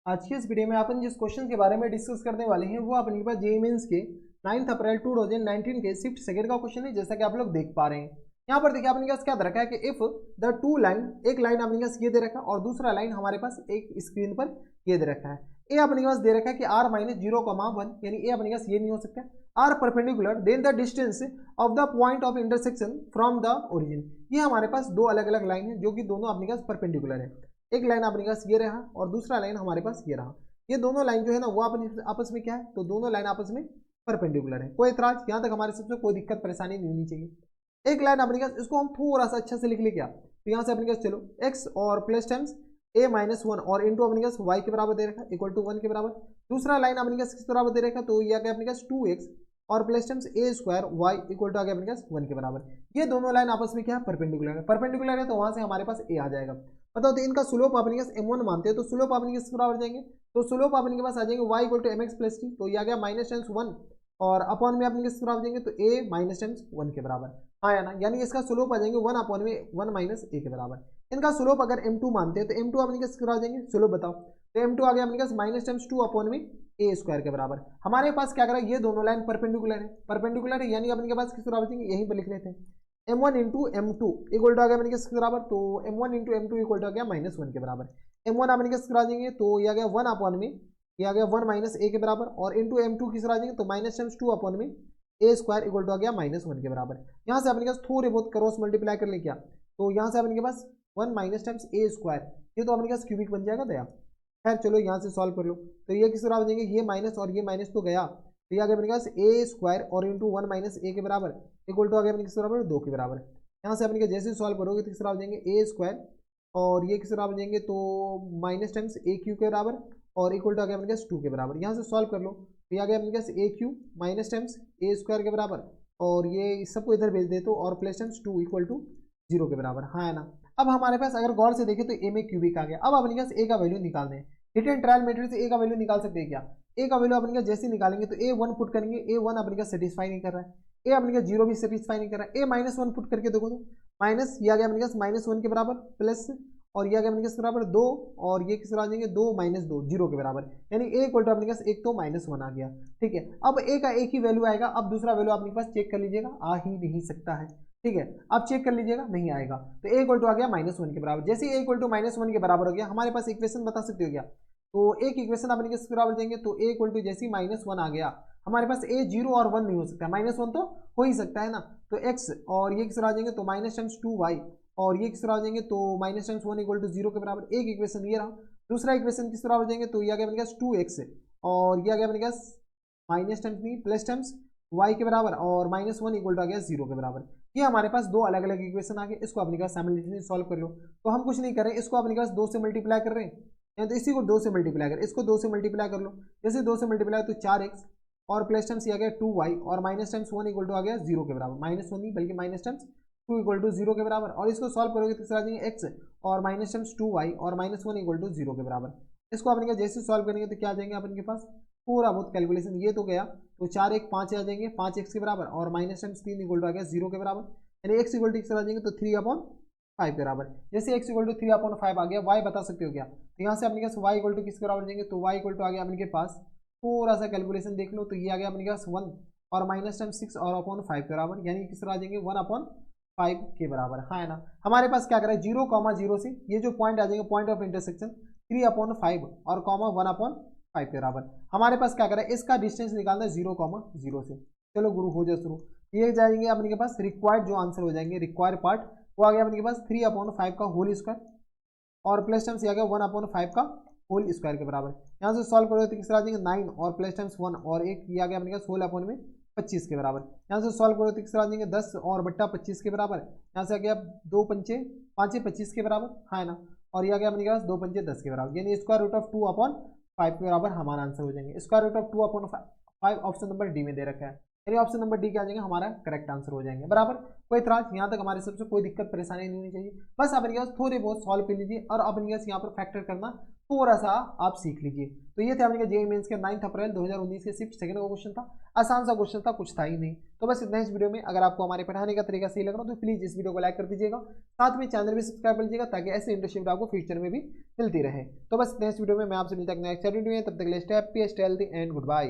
आज की इस वीडियो में अपन जिस क्वेश्चन के बारे में डिस्कस करने वाले हैं वो अपने पास जेईई मेंस के 9 अप्रैल 2019 के शिफ्ट सेकंड का क्वेश्चन है, जैसा कि आप लोग देख पा रहे हैं। यहाँ पर देखिए अपने पास क्या दे रखा है कि इफ द टू लाइन, एक लाइन अपने पास ये दे रखा है और दूसरा लाइन हमारे पास एक स्क्रीन पर ये दे रखा है। ए अपने पास दे रखा है कि r माइनस 0,1, यानी ए अपने पास ये नहीं हो सकता। Are perpendicular then the distance of the point of intersection from the origin. ये हमारे पास दो अलग अलग लाइन है जो कि दोनों अपने पास परपेंडिकुलर है। एक लाइन अपने पास ये रहा और दूसरा लाइन हमारे पास ये रहा। ये दोनों लाइन जो है ना वो आपस में क्या है, तो दोनों लाइन आपस में परपेंडिकुलर है। कोई इतराज यहाँ तक हमारे सबसे कोई दिक्कत परेशानी नहीं होनी चाहिए। एक लाइन अपने पास, इसको हम थोड़ा सा अच्छा से लिख ले क्या, तो यहाँ से अपने पास चलो x और प्लस टाइम्स a माइनस 1 और इंटू अपने पास y के बराबर दे रखा है इक्वल टू 1 के बराबर। दूसरा लाइन अपने पास किस बराबर दे रखा है, तो ये आ गया अपने पास 2x और plus times a square y equal to आ गया अपने पास 1 के बराबर। ये दोनों लाइन आपस में क्या है, परपेंडिकुलर है। परपेंडिकुलर है तो वहां से हमारे पास a आ जाएगा। बताओ तो इनका स्लोप अपने पास m1 मानते हैं, तो स्लोप अपने किस बराबर जाएंगे, तो स्लोप अपने के पास आ जाएंगे y equal to mx plus t, तो ये आ गया माइनस टाइम्स 1 और अपॉन में अपने किस बराबर जाएंगे, तो a माइनस टाइम्स 1 के बराबर। हाँ या ना, यानी इसका स्लोप आ जाएंगे 1 अपॉन में 1 माइनस a के बराबर। इनका स्लोप अगर m2 मानते हैं तो m2 अपने किस बराबर जाएंगे, स्लोप बताओ, तो m2 आ गया अपने पास माइनस टाइम्स 2 अपॉन में a स्क्वायर के बराबर। हमारे पास क्या करा, ये दोनों लाइन परपेंडिकुलर है, परपेंडिकुलर है यानी अपने के पास किस बराबर जाएंगे, यहीं पर लिख लेते हैं m1 into m2 equal to आ गया अपने किस बराबर, तो m1 into m2 equal to आ गया माइनस 1 के बराबर। m1 अपने किस बराबर जाएंगे, तो ये आ गया 1 अपॉन में, ये आ गया 1 माइनस a के बराबर, और इंटू m2 किस बराबर जाएंगे, तो माइनस टाइम्स 2 अपॉन में a स्क्वायर इक्वल टू आ गया माइनस 1 के बराबर। यहाँ से अपने पास थोड़े बहुत क्रॉस मल्टीप्लाई कर ले क्या, तो यहाँ से अपने के पास 1 माइनस टाइम्स a स्क्वायर, ये तो अपने पास क्यूबिक बन जाएगा दया। खैर चलो यहाँ से सॉल्व कर लो, तो ये किस बराबर जाएंगे, ये माइनस और ये माइनस तो गया, तो ये आ गया अपने पास a स्क्वायर और इंटू 1 माइनस a के बराबर इक्वल टू आ गया अपने किस बराबर, 2 के बराबर। यहाँ से अपने जैसे सॉल्व करोगे तो किस बराबर जाएंगे a स्क्वायर और ये किस बराबर जाएंगे, तो माइनस टाइम्स a क्यू के बराबर और इक्वल टू आ गया अपने पास 2 के बराबर। यहाँ से सॉल्व कर लो तो ये आ गया अपने पास a Q minus times a square के बराबर और ये इस सबको इधर भेज दे तो और प्लस टाइम्स 2 इक्वल टू 0 के बराबर। हाँ है ना। अब हमारे पास अगर गौर से देखें तो a में क्यूबिक आ गया। अब अपने पास a का वैल्यू निकालना है। हिट एंड ट्रायल मेथड से a का वैल्यू निकाल सकते हैं क्या, a का वैल्यू अपने पास जैसे निकालेंगे तो a1 पुट करेंगे, a1 अपने पास सेटिस्फाई नहीं कर रहा है, a अपने का 0 भी सेटिस्फाई नहीं कर रहा है, a माइनस 1 पुट करके देखो तो माइनस, ये आ गया अपने पास माइनस 1 के बराबर प्लस, और ये आ गया अपने पास बराबर 2 और ये किस बराबर जाएंगे 2 माइनस 2 0 के बराबर, यानी a इक्वल टू अपने पास एक तो माइनस 1 आ गया। ठीक है, अब a का एक ही वैल्यू आएगा। अब दूसरा वैल्यू अपने पास चेक कर लीजिएगा, आ ही नहीं सकता है। ठीक है, अब चेक कर लीजिएगा, नहीं आएगा, तो a इक्वल टू आ गया माइनस 1 के बराबर। जैसे a इक्वल टू माइनस 1 के बराबर हो गया, हमारे पास इक्वेशन बता सकते हो क्या, तो एक इक्वेशन अपने किस बराबर देंगे, तो a इक्वल टू जैसे माइनस 1 आ गया, हमारे पास a 0 और 1 नहीं हो सकता, माइनस 1 तो हो ही सकता है ना, तो x और ये किस आ जाएंगे, तो माइनस टाइम्स 2y और ये किस आ जाएंगे, तो माइनस टाइम्स 1 इक्वल टू 0 के बराबर। एक इक्वेशन ये रहा। दूसरा इक्वेशन किस बराबर देंगे, तो ये आ गया अपने पास 2x और ये आ गया अपने पास माइनस टाइम्स नहीं प्लस टाइम्स y के बराबर और माइनस 1 इक्वल टू आ गया 0 के बराबर। ये हमारे पास दो अलग अलग इक्वेशन आ गए, इसको अपने पास साइमल्टेनियसली सॉल्व कर लो। तो हम कुछ नहीं कर रहे हैं, इसको अपने पास 2 से मल्टीप्लाई कर रहे हैं, या तो इसी को 2 से मल्टीप्लाई कर, इसको 2 से मल्टीप्लाई कर लो। जैसे 2 से मल्टीप्लाई तो 4x और प्लस टाइम्स ये आ गया 2y और माइनस टाइम्स 1 इक्वल टू आ गया 0 के बराबर, माइनस 1 नहीं बल्कि माइनस टाइम्स 2 इक्वल टू 0 के बराबर। और इसको सॉल्व करोगे तो आ जाएंगे x और माइनस टाइम्स 2y और माइनस 1 इक्वल टू 0 के बराबर। इसको अपने जैसे सॉल्व करेंगे तो क्या आ जाएंगे अपन के पास, पूरा बहुत कैलकुलेशन ये तो गया, तो 4 1 5 आ जाएंगे 5x के बराबर और माइनस टाइम्स 3 इक्वल टू आ गया 0 के बराबर, यानी x इक्वल टू आ जाएंगे तो 3/5 के बराबर। जैसे x इक्वल टू 3/5 आ गया, y बता सकते हो क्या, तो यहाँ से अपने पास y इक्वल टू किसके बराबर देंगे, तो y इक्वल टू आ गया अपने के पास, थोड़ा सा कैलकुलेशन देख लो, तो ये आ गया अपने पास 1 और माइनस टाइम 6 और अपॉन 5 के बराबर, यानी किस तरह आ जाएंगे 1/5 के बराबर। हाँ है ना। हमारे पास क्या करें 0,0 से ये जो पॉइंट आ जाएंगे पॉइंट ऑफ इंटरसेक्शन 3/5 और कॉमा 1/5 के बराबर। हमारे पास क्या करें इसका डिस्टेंस निकालना है 0,0 से। चलो गुरु हो जाए शुरू। ये जाएंगे अपने के पास रिक्वायर्ड जो आंसर हो जाएंगे, रिक्वायर्ड पार्ट वो आ गया अपने के पास 3/5 का होल स्क्वायर और प्लस टाइम्स ये आ गया 1/5 का होल स्क्वायर के बराबर। यहाँ से सॉल्व करोगे तो किस तरह आ जाएंगे 9 और प्लस टाइम्स 1 और एक ये आ गया अपने पास 16/25 के बराबर। यहाँ से सॉल्व करोगे तो किस तरह आ जाएंगे 10 और बट्टा 25 के बराबर। यहाँ से आ गया 2 पंचे 5 25 के बराबर, हाँ है ना, और ये आ गया अपने पास 2 पंचे 10 के बराबर, यानी स्क्वायर रूट ऑफ 2/5 के बराबर हमारा आंसर हो जाएंगे। Square root of 2/5 option number D में दे रखा है, यानी ऑप्शन नंबर डी क्या आ जाएगा हमारा करेक्ट आंसर हो जाएंगे। बराबर, कोई इतराज यहाँ तक हमारे सबसे कोई दिक्कत परेशानी नहीं होनी चाहिए। बस आप इनके पास थोड़े बहुत सॉल्व कर लीजिए और आप इनके पास यहाँ पर फैक्टर करना थोड़ा सा आप सीख लीजिए। तो ये थे अपने जेईई मेंस के 9 अप्रैल 2019 के शिफ्ट सेकंड का क्वेश्चन था। आसान सा क्वेश्चन था, कुछ था ही नहीं। तो बस इतना इस वीडियो में। अगर आपको हमारे पढ़ाने का तरीका सही लग रहा हो तो प्लीज इस वीडियो को लाइक कर दीजिएगा, साथ में चैनल भी सब्सक्राइब कर लीजिएगा ताकि ऐसे इंटरेस्टिंग आपको फ्यूचर में भी मिलती रहे। तो बस इस वीडियो में मैं आपसे मिलता हूं नेक्स्ट वीडियो में। तब तक के लिए stay happy, stay healthy and good bye.